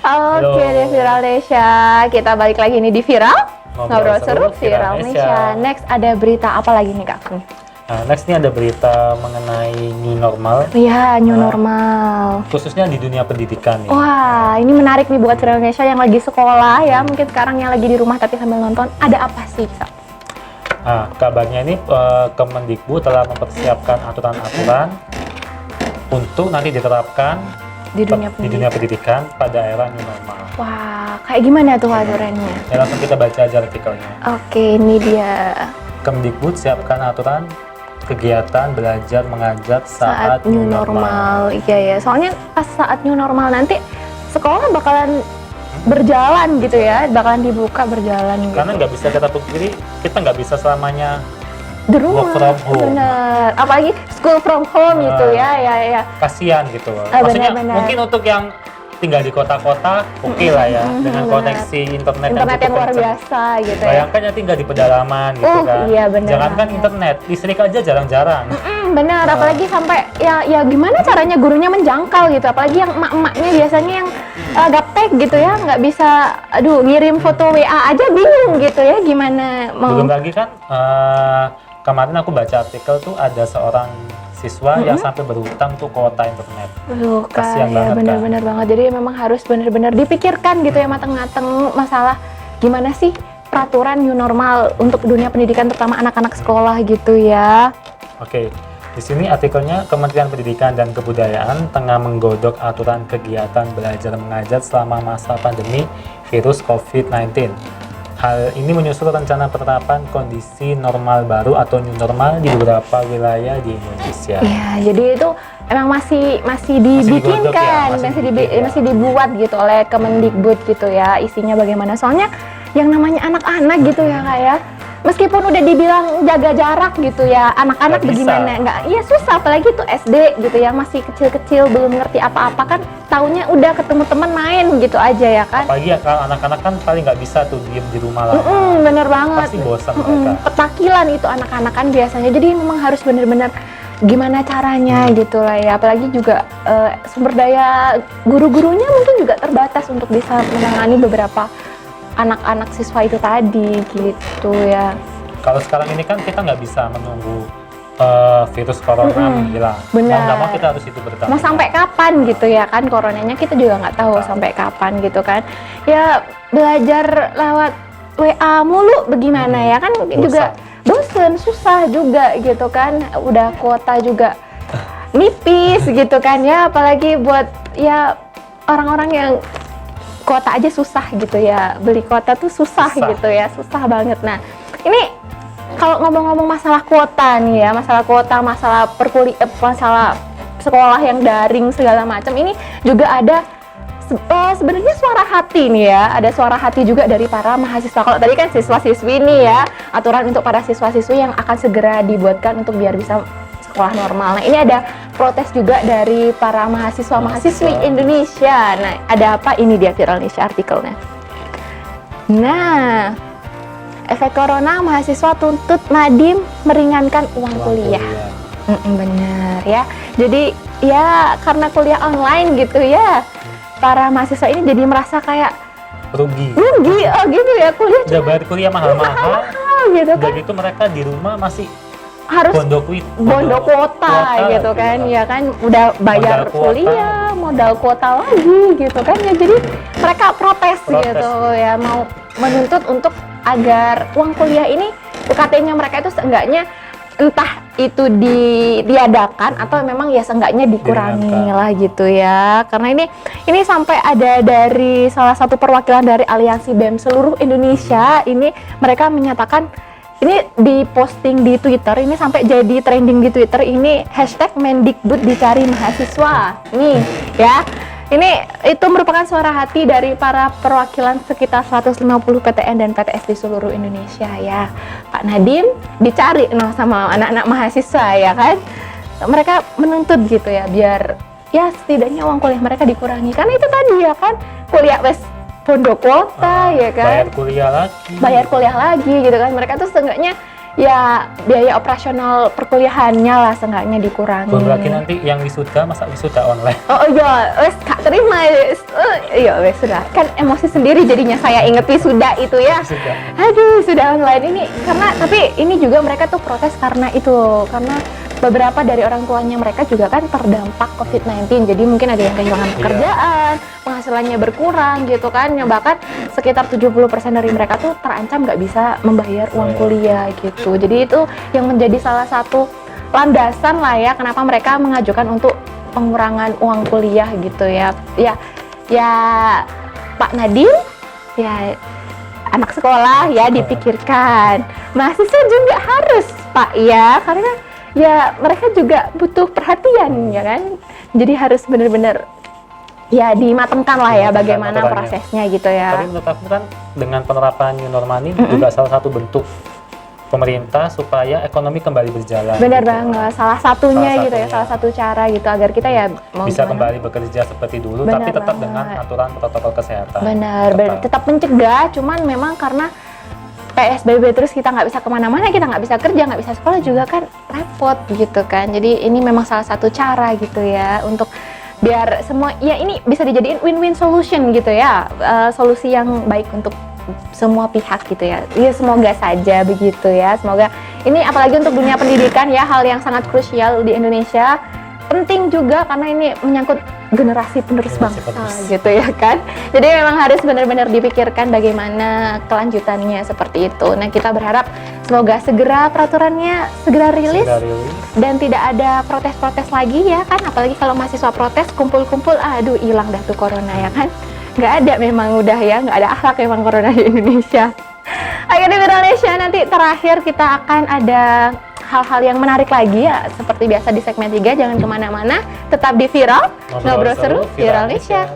Oke deh Viral Nesya, kita balik lagi nih di Viral Ngobrol Seru Viral Nesya. Next ada berita apa lagi nih Kak Kun? Next ini ada berita mengenai new normal. Iya, new normal. Khususnya di dunia pendidikan nih. Wah, ini menarik nih buat Viral Nesya yang lagi sekolah ya. Mungkin sekarang yang lagi di rumah tapi sambil nonton. Ada apa sih, Kak? Kabarnya ini Kemendikbud telah mempersiapkan aturan-aturan untuk nanti diterapkan di dunia pendidikan pada era new normal. Wah, kayak gimana tuh aturannya? Ya, langsung kita baca aja artikelnya. Oke, ini dia. Kemendikbud siapkan aturan kegiatan belajar mengajar saat new normal. Iya ya, soalnya pas saat new normal nanti sekolah bakalan berjalan gitu ya, bakalan dibuka berjalan gitu. Karena nggak bisa kita pungkiri, kita nggak bisa selamanya di rumah, work from home. Bener. Apalagi school from home gitu ya. Kasihan gitu loh. Maksudnya bener. mungkin untuk yang tinggal di kota-kota, oke lah ya, dengan koneksi internet yang luar biasa gitu ya. Bayangkan yang tinggal di pedalaman gitu kan. Iya, bener. Jangankan internet, listrik aja jarang-jarang. Benar, apalagi sampai ya gimana caranya gurunya menjangkau gitu. Apalagi yang emak-emaknya biasanya yang gaptek gitu ya, nggak bisa, ngirim foto WA aja bingung gitu ya, gimana mau. Belum lagi kan, kemarin aku baca artikel tuh ada seorang siswa yang sampai berhutang tuh kuota internet. Kasihan ya, benar-benar banget. Jadi memang harus benar-benar dipikirkan gitu ya, matang-matang masalah gimana sih peraturan new normal untuk dunia pendidikan terutama anak-anak sekolah gitu ya. Oke. Di sini artikelnya, Kementerian Pendidikan dan Kebudayaan tengah menggodok aturan kegiatan belajar mengajar selama masa pandemi virus COVID-19. Hal ini menyusul rencana penerapan kondisi normal baru atau new normal di beberapa wilayah di Indonesia. Iya, jadi itu emang masih dibikinkan, masih dibuat gitu oleh Kemendikbud gitu ya. Isinya bagaimana? Soalnya yang namanya anak-anak gitu ya Kak ya. Meskipun udah dibilang jaga jarak gitu ya, anak-anak bagaimana? Iya susah, apalagi tuh SD gitu ya, masih kecil-kecil belum ngerti apa-apa kan, taunya udah ketemu teman main gitu aja ya kan. Apalagi ya kalau anak-anak kan paling nggak bisa tuh diem di rumah lama. Bener banget. Pasti bosan mereka. Petakilan itu anak-anak kan biasanya, jadi memang harus bener-bener gimana caranya gitu lah ya. Apalagi juga sumber daya guru-gurunya mungkin juga terbatas untuk bisa menangani beberapa anak-anak siswa itu tadi gitu ya. Kalau sekarang ini kan kita nggak bisa menunggu virus corona menghilang. Benar. Mau nggak mau kita harus itu bertahan. Mau sampai kapan gitu ya kan, coronanya kita juga nggak tahu sampai kapan gitu kan. Ya belajar lewat WA mulu bagaimana ya kan, juga bosen, susah juga gitu kan. Udah kuota juga nipis gitu kan ya, apalagi buat ya orang-orang yang kuota aja susah gitu ya, beli kuota tuh susah gitu ya, susah banget. Nah ini kalau ngomong-ngomong masalah kuota nih ya, masalah kuota, masalah masalah sekolah yang daring segala macam, ini juga ada sebenarnya suara hati nih ya, ada suara hati juga dari para mahasiswa. Kalau tadi kan siswa-siswi nih ya, aturan untuk para siswa-siswi yang akan segera dibuatkan untuk biar bisa sekolah normal. Nah ini ada protes juga dari para mahasiswa-mahasiswi Indonesia. Nah ada apa? Ini dia Viral Nesya artikelnya. Nah, efek corona, mahasiswa tuntut Nadiem meringankan uang kuliah. Bener ya. Jadi ya karena kuliah online gitu ya, para mahasiswa ini jadi merasa kayak rugi. Gitu ya, kuliah udah bayar kuliah mahal-mahal gitu kan. Udah gitu mereka di rumah masih harus bondo kuota gitu kan ya kan, udah bayar kuliah modal kuota lagi gitu kan ya, jadi mereka protes gitu ya, mau menuntut untuk agar uang kuliah ini UKT-nya mereka itu seenggaknya entah itu diadakan atau memang ya seenggaknya dikurangi lah gitu ya. Karena ini sampai ada dari salah satu perwakilan dari Aliansi BEM seluruh Indonesia, ini mereka menyatakan, ini diposting di Twitter, ini sampai jadi trending di Twitter, ini hashtag Mendikbud dicari mahasiswa nih ya. Ini itu merupakan suara hati dari para perwakilan sekitar 150 PTN dan PTS di seluruh Indonesia ya. Pak Nadiem dicari sama anak-anak mahasiswa ya kan. Mereka menuntut gitu ya, biar ya setidaknya uang kuliah mereka dikurangi. Karena itu tadi ya kan, kuliah bondo kuota ya kan. Bayar kuliah lagi gitu kan. Mereka tuh setidaknya ya biaya operasional perkuliahannya lah seenggaknya dikurangi. Belum lagi nanti yang wisuda, masa wisuda online. Oh iya, wes gak terima wes. Iya wes sudah. Kan emosi sendiri jadinya saya inget wisuda itu ya. Wisuda. Aduh, sudah online ini karena tapi ini juga mereka tuh protes karena itu, karena beberapa dari orang tuanya mereka juga kan terdampak COVID-19. Jadi mungkin ada yang kehilangan pekerjaan, penghasilannya berkurang gitu kan. Yang bahkan sekitar 70% dari mereka tuh terancam nggak bisa membayar uang kuliah gitu. Jadi itu yang menjadi salah satu landasan lah ya kenapa mereka mengajukan untuk pengurangan uang kuliah gitu ya. Ya Pak Nadiem ya anak sekolah ya dipikirkan. Mahasiswa juga harus Pak ya, karena ya mereka juga butuh perhatian ya kan. Jadi harus benar-benar ya dimatangkan lah ya bagaimana prosesnya gitu ya. Tapi menurut aku kan dengan penerapan new normal ini juga salah satu bentuk pemerintah supaya ekonomi kembali berjalan. Benar gitu. banget, salah satunya gitu ya, salah satu cara gitu agar kita ya mau bisa gimana? kembali bekerja seperti dulu, Benar tapi tetap banget. dengan aturan protokol kesehatan. Benar, tetap mencegah, cuman memang karena PSBB terus kita nggak bisa kemana-mana, kita nggak bisa kerja, nggak bisa sekolah juga kan repot gitu kan. Jadi ini memang salah satu cara gitu ya untuk biar semua ya ini bisa dijadiin win-win solution gitu ya, solusi yang baik untuk semua pihak gitu ya. Ya semoga saja begitu ya. Semoga ini apalagi untuk dunia pendidikan ya, hal yang sangat krusial di Indonesia. Penting juga karena ini menyangkut generasi penerus bangsa gitu ya kan. Jadi memang harus benar-benar dipikirkan bagaimana kelanjutannya seperti itu. Nah, kita berharap semoga segera peraturannya segera rilis dan tidak ada protes-protes lagi ya kan. Apalagi kalau mahasiswa protes kumpul-kumpul, aduh hilang dah tuh corona ya kan. Nggak ada memang udah ya, nggak ada akhlak memang corona di Indonesia. Akhirnya di Indonesia nanti terakhir kita akan ada hal-hal yang menarik lagi ya, seperti biasa di segmen 3, jangan kemana-mana, tetap di Viral, ngobrol seru, Viral Indonesia.